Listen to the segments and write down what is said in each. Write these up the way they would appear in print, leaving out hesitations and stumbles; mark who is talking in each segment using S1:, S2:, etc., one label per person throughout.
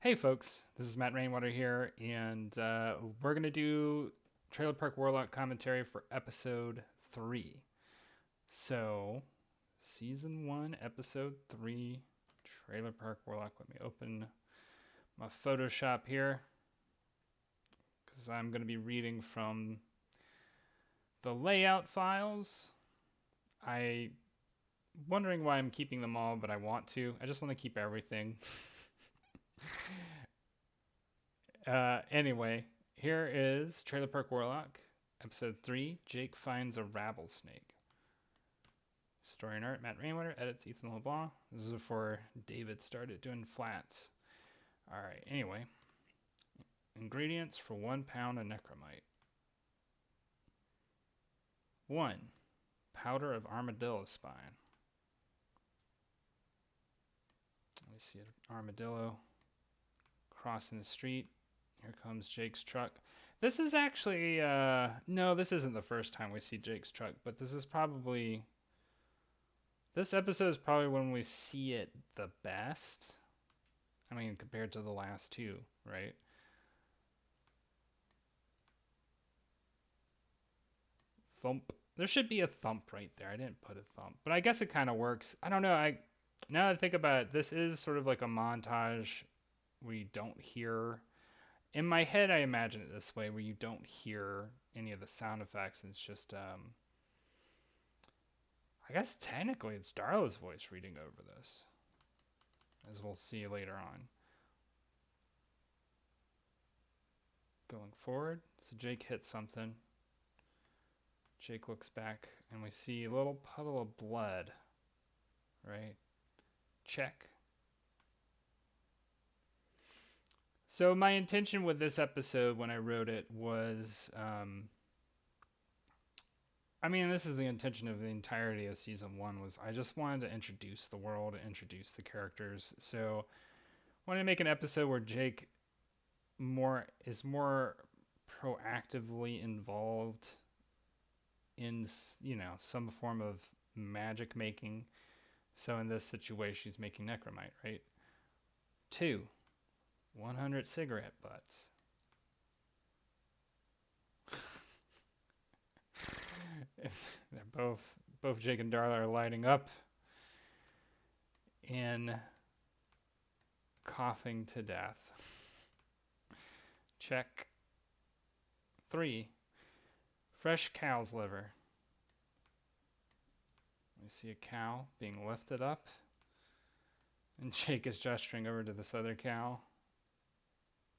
S1: Hey folks, this is Matt Rainwater here, and we're going to do Trailer Park Warlock commentary for episode 3. So, season 1, episode 3, Trailer Park Warlock. Let me open my Photoshop here, because I'm going to be reading from the layout files. I'm wondering why I'm keeping them all, but I want to. I just want to keep everything. Anyway, here is Trailer Park Warlock, episode 3. Jake finds a rattlesnake. Story and art, Matt Rainwater, edits Ethan LeBlanc. This is before David started doing flats. Alright, anyway. Ingredients for 1 pound of necromite. 1. Powder of armadillo spine. We see an armadillo crossing the street. Here comes Jake's truck. This is actually, no, this isn't the first time we see Jake's truck, but this episode is probably when we see it the best. I mean, compared to the last two, right? Thump. There should be a thump right there. I didn't put a thump, but I guess it kind of works. I don't know. Now that I think about it, this is sort of like a montage where you don't hear. In my head, I imagine it this way, where you don't hear any of the sound effects. It's just, I guess technically it's Darla's voice reading over this, as we'll see later on. Going forward, so Jake hits something. Jake looks back, and we see a little puddle of blood, right? Check. So my intention with this episode when I wrote it was, I mean, this is the intention of the entirety of season 1, was I just wanted to introduce the world, introduce the characters. So I wanted to make an episode where Jake is more proactively involved in, some form of magic making. So in this situation, he's making necromite, right? 2, 100 cigarette butts. They're both Jake and Darla are lighting up and coughing to death. Check. 3, fresh cow's liver. We see a cow being lifted up, and Jake is gesturing over to this other cow,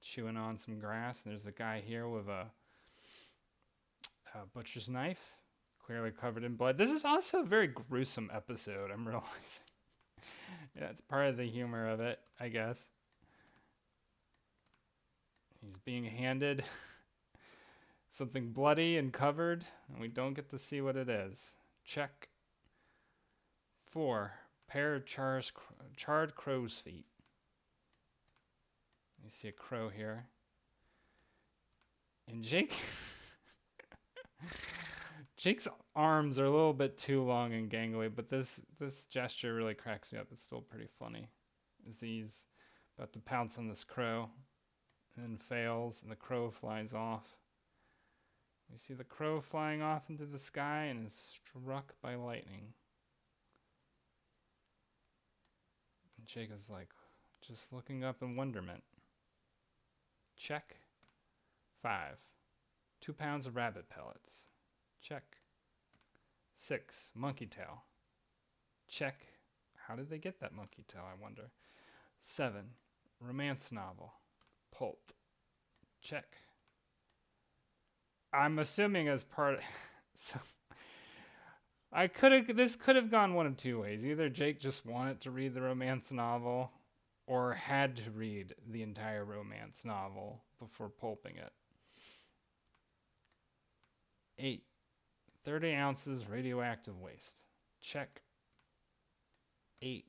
S1: chewing on some grass. And there's a guy here with a butcher's knife, clearly covered in blood. This is also a very gruesome episode, I'm realizing. Yeah, it's part of the humor of it, I guess. He's being handed something bloody and covered, and we don't get to see what it is. Check. 4, pair of charred crow's feet. You see a crow here. And Jake's arms are a little bit too long and gangly, but this gesture really cracks me up. It's still pretty funny. As he's about to pounce on this crow and fails, and the crow flies off. We see the crow flying off into the sky and is struck by lightning. And Jake is like just looking up in wonderment. Check. 5, 2 pounds of rabbit pellets. Check. 6, monkey tail. Check. How did they get that monkey tail, I wonder? 7, romance novel. Pulp. Check. I'm assuming as part of, so this could have gone one of two ways. Either Jake just wanted to read the romance novel or had to read the entire romance novel before pulping it. 8, 30 ounces radioactive waste. Check. 8,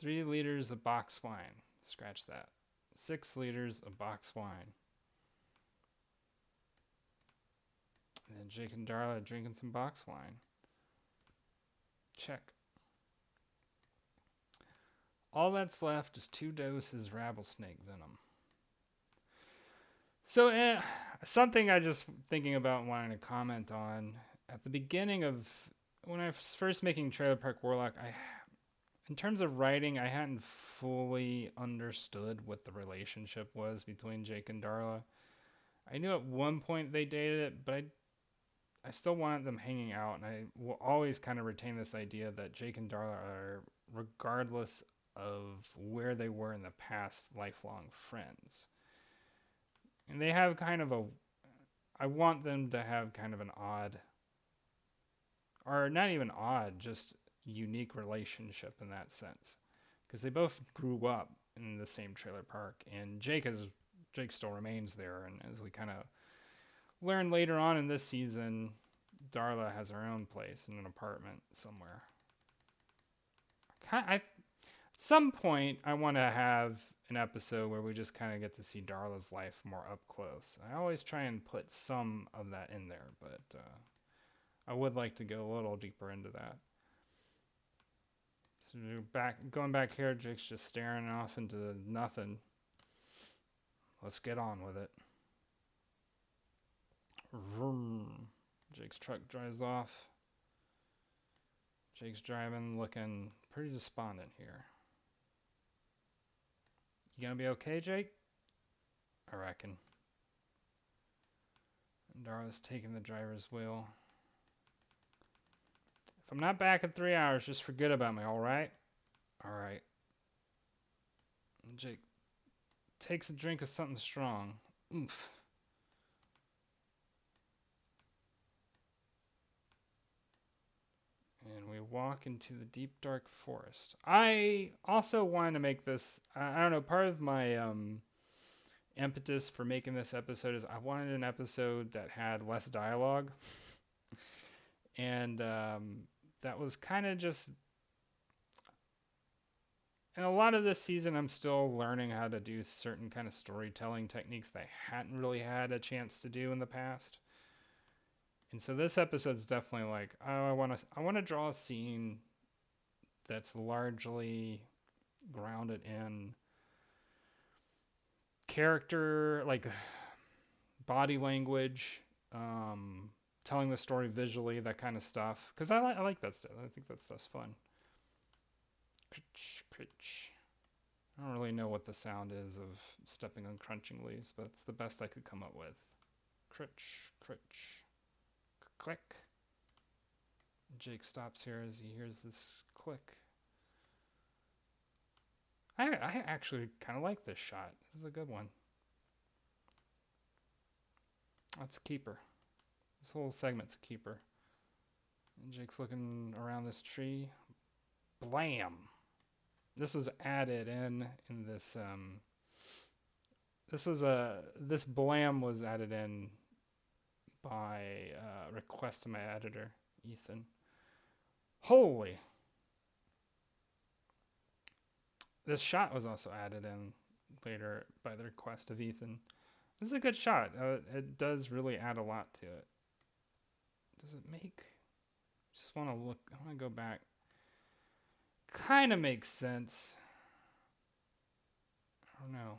S1: 3 liters of box wine. Scratch that. 6 liters of box wine. And then Jake and Darla are drinking some box wine. Check. All that's left is 2 doses rattlesnake venom. So, something I just thinking about and wanting to comment on at the beginning of when I was first making Trailer Park Warlock, in terms of writing, I hadn't fully understood what the relationship was between Jake and Darla. I knew at one point they dated it, but I still wanted them hanging out, and I will always kind of retain this idea that Jake and Darla are, regardless of where they were in the past, lifelong friends. And they have kind of I want them to have kind of an odd, or not even odd, just unique relationship in that sense. Because they both grew up in the same trailer park, and Jake still remains there, and as we kind of learn later on in this season, Darla has her own place in an apartment somewhere. At some point, I want to have an episode where we just kind of get to see Darla's life more up close. I always try and put some of that in there, but I would like to go a little deeper into that. So going back here, Jake's just staring off into nothing. Let's get on with it. Vroom. Jake's truck drives off. Jake's driving, looking pretty despondent here. You gonna be okay, Jake? I reckon. And Darla's taking the driver's wheel. If I'm not back in 3 hours, just forget about me, alright? Alright. Jake takes a drink of something strong. Oomph. And we walk into the deep, dark forest. I also wanted to make this, I don't know, part of my impetus for making this episode is I wanted an episode that had less dialogue. And that was kind of just, and a lot of this season I'm still learning how to do certain kind of storytelling techniques that I hadn't really had a chance to do in the past. And so this episode's definitely like, oh, I want to draw a scene that's largely grounded in character, like body language, telling the story visually, that kind of stuff. Because I like that stuff. I think that stuff's fun. Critch, critch. I don't really know what the sound is of stepping on crunching leaves, but it's the best I could come up with. Critch, critch. Click. Jake stops here as he hears this click. I actually kind of like this shot. This is a good one. That's a keeper. This whole segment's a keeper. And Jake's looking around this tree. Blam! This was added in this. This blam was added in by request of my editor, Ethan. Holy! This shot was also added in later by the request of Ethan. This is a good shot. It does really add a lot to it. Does it make... Just want to look... I want to go back. Kind of makes sense. I don't know.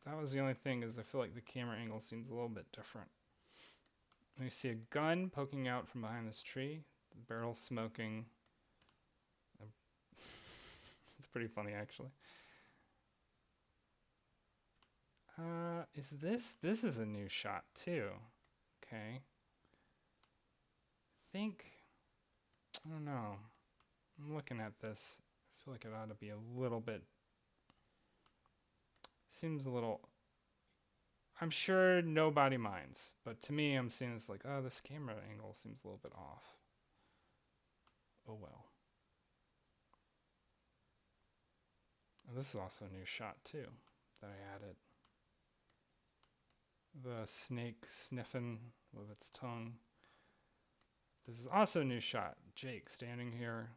S1: That was the only thing, is I feel like the camera angle seems a little bit different. We see a gun poking out from behind this tree. The barrel smoking. It's pretty funny, actually. Is this... This is a new shot, too. Okay. I think... I don't know. I'm looking at this. I feel like it ought to be a little bit... Seems a little... I'm sure nobody minds, but to me, I'm seeing this like, oh, this camera angle seems a little bit off. Oh well. And this is also a new shot too that I added. The snake sniffing with its tongue. This is also a new shot. Jake standing here.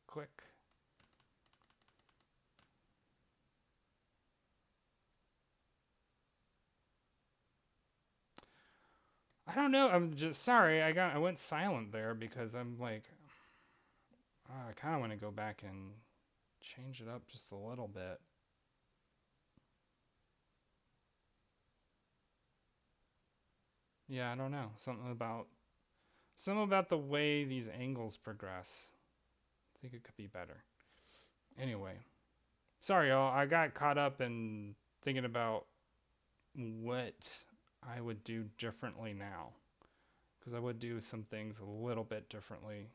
S1: Click. I don't know. I'm just sorry. I went silent there because I'm like, I kind of want to go back and change it up just a little bit. Yeah, I don't know. Something about the way these angles progress. I think it could be better. Anyway, sorry y'all. I got caught up in thinking about what I would do differently now, because I would do some things a little bit differently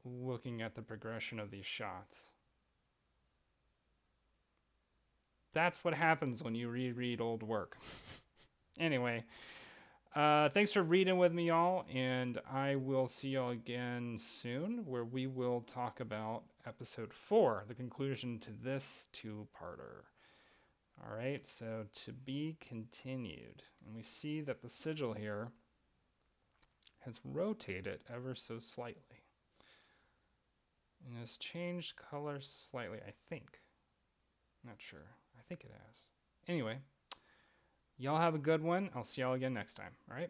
S1: looking at the progression of these shots. That's what happens when you reread old work. Anyway, thanks for reading with me, y'all, and I will see y'all again soon, where we will talk about episode 4, the conclusion to this two-parter. All right, so to be continued. And we see that the sigil here has rotated ever so slightly. And has changed color slightly, I think. Not sure. I think it has. Anyway, y'all have a good one. I'll see y'all again next time. All right?